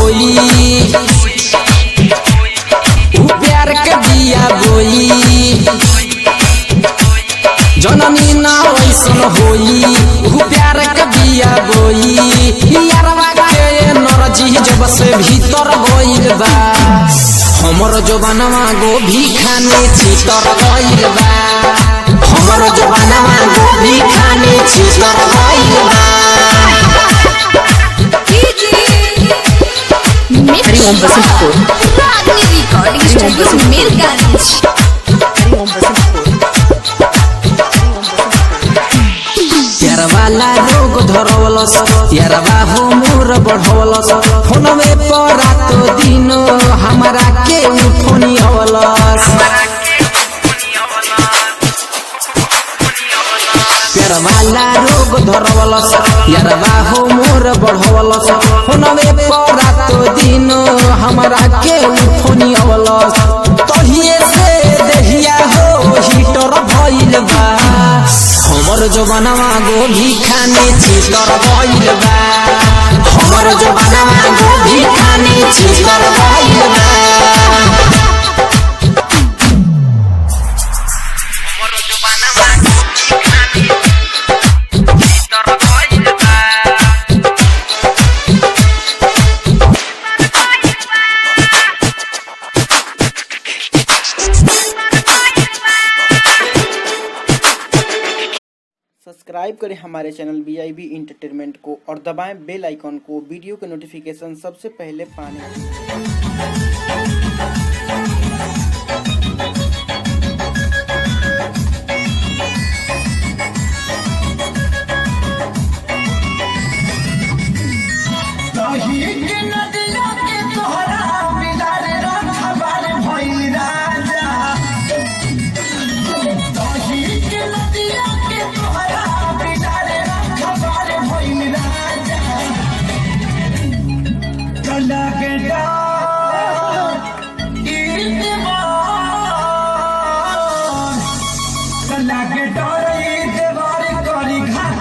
होई, प्यार के बिया बोई, जननी ना वैसन होई, प्यार के बिया बोई। यारवा के नरजी जब से भीतर गइल बा, हमर जवानवा गोभी खाने छितर गइल बा, हमर जवानवा गोभी खाने छितर गइल बा। यारवाला रोग धरवलस, यारवा हो मोर बढ़वलस, फोनवे पर रातो दिन हमरा के फोनी हवलस। यारवाला रोग धरवलस, यारवा हो मोर बढ़वलस, फोनवे पर रातो दिन हमरा के फोनी हवलस। तहिए से देहिया हो हीटर भइल बा, हमर जवानवा गोभी खाने छितर गइल बा, हमर जवानवा गोभी खाने छितर गइल बा। सब्सक्राइब करें हमारे चैनल BIB इंटरटेनमेंट को और दबाएं बेल आइकॉन को वीडियो के नोटिफिकेशन सबसे पहले पाने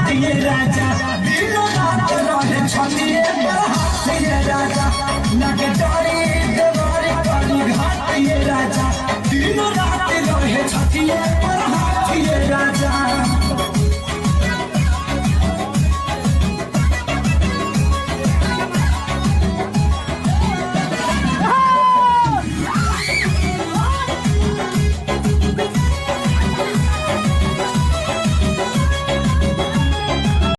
के राजा